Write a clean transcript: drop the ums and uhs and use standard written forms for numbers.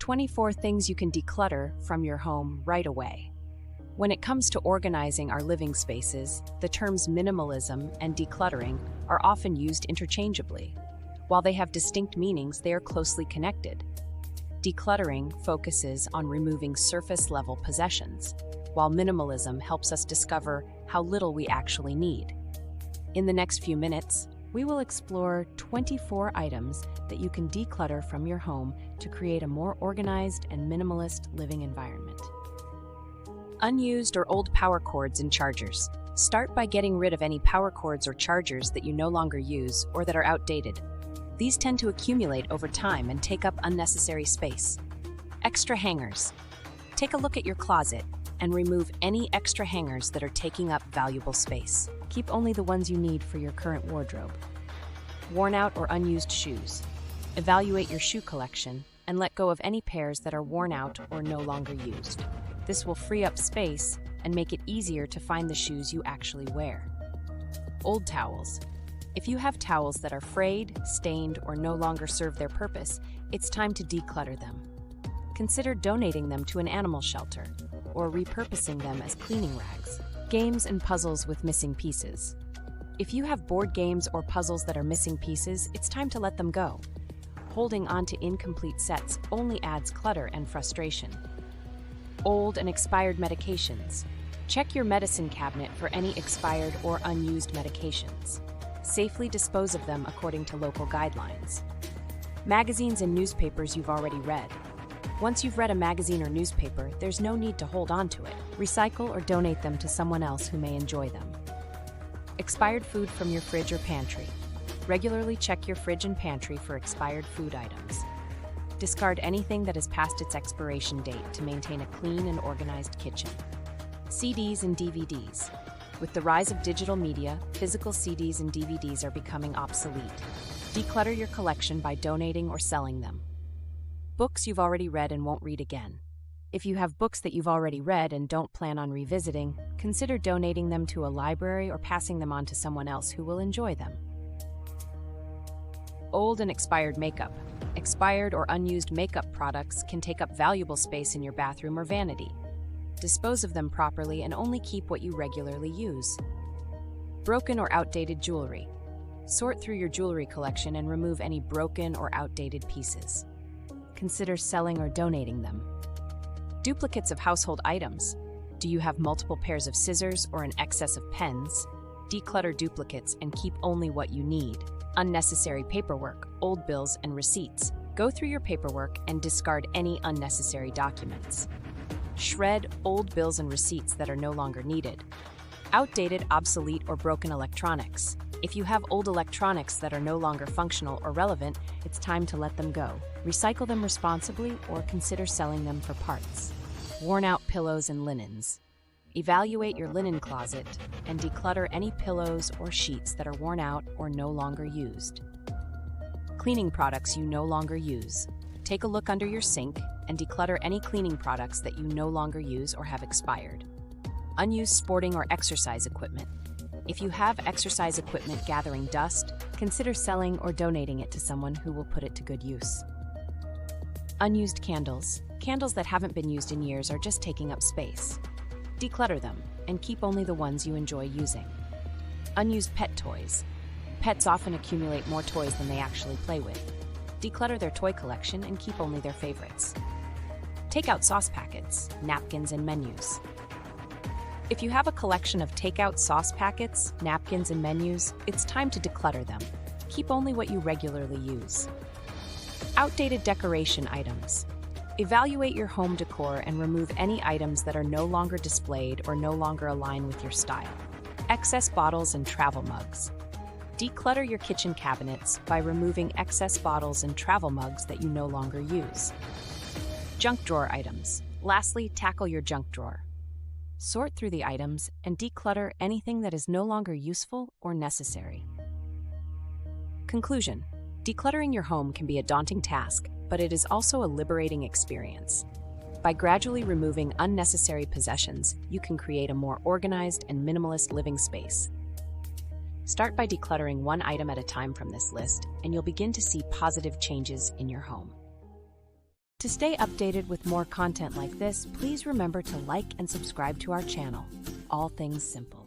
24 things you can declutter from your home right away. When it comes to organizing our living spaces, the terms minimalism and decluttering are often used interchangeably. While they have distinct meanings, they are closely connected. Decluttering focuses on removing surface-level possessions, while minimalism helps us discover how little we actually need. In the next few minutes, we will explore 24 items that you can declutter from your home to create a more organized and minimalist living environment. Unused or old power cords and chargers. Start by getting rid of any power cords or chargers that you no longer use or that are outdated. These tend to accumulate over time and take up unnecessary space. Extra hangers. Take a look at your closet and remove any extra hangers that are taking up valuable space. Keep only the ones you need for your current wardrobe. Worn out or unused shoes. Evaluate your shoe collection and let go of any pairs that are worn out or no longer used. This will free up space and make it easier to find the shoes you actually wear. Old towels. If you have towels that are frayed, stained, or no longer serve their purpose, it's time to declutter them. Consider donating them to an animal shelter or repurposing them as cleaning rags. Games and puzzles with missing pieces. If you have board games or puzzles that are missing pieces, it's time to let them go. Holding on to incomplete sets only adds clutter and frustration. Old and expired medications. Check your medicine cabinet for any expired or unused medications. Safely dispose of them according to local guidelines. Magazines and newspapers you've already read. Once you've read a magazine or newspaper, there's no need to hold on to it. Recycle or donate them to someone else who may enjoy them. Expired food from your fridge or pantry. Regularly check your fridge and pantry for expired food items. Discard anything that has passed its expiration date to maintain a clean and organized kitchen. CDs and DVDs. With the rise of digital media, physical CDs and DVDs are becoming obsolete. Declutter your collection by donating or selling them. Books you've already read and won't read again. If you have books that you've already read and don't plan on revisiting, consider donating them to a library or passing them on to someone else who will enjoy them. Old and expired makeup. Expired or unused makeup products can take up valuable space in your bathroom or vanity. Dispose of them properly and only keep what you regularly use. Broken or outdated jewelry. Sort through your jewelry collection and remove any broken or outdated pieces. Consider selling or donating them. Duplicates of household items. Do you have multiple pairs of scissors or an excess of pens? Declutter duplicates and keep only what you need. Unnecessary paperwork, old bills, and receipts. Go through your paperwork and discard any unnecessary documents. Shred old bills and receipts that are no longer needed. Outdated, obsolete, or broken electronics. If you have old electronics that are no longer functional or relevant, it's time to let them go. Recycle them responsibly or consider selling them for parts. Worn out pillows and linens. Evaluate your linen closet and declutter any pillows or sheets that are worn out or no longer used. Cleaning products you no longer use. Take a look under your sink and declutter any cleaning products that you no longer use or have expired. Unused sporting or exercise equipment. If you have exercise equipment gathering dust, consider selling or donating it to someone who will put it to good use. Unused candles. Candles that haven't been used in years are just taking up space. Declutter them and keep only the ones you enjoy using. Unused pet toys. Pets often accumulate more toys than they actually play with. Declutter their toy collection and keep only their favorites. Take out sauce packets, napkins, and menus. If you have a collection of takeout sauce packets, napkins, and menus, it's time to declutter them. Keep only what you regularly use. Outdated decoration items. Evaluate your home decor and remove any items that are no longer displayed or no longer align with your style. Excess bottles and travel mugs. Declutter your kitchen cabinets by removing excess bottles and travel mugs that you no longer use. Junk drawer items. Lastly, tackle your junk drawer. Sort through the items and declutter anything that is no longer useful or necessary. Conclusion: decluttering your home can be a daunting task, but it is also a liberating experience. By gradually removing unnecessary possessions, you can create a more organized and minimalist living space. Start by decluttering one item at a time from this list, and you'll begin to see positive changes in your home. To stay updated with more content like this, please remember to like and subscribe to our channel, All Things Simple.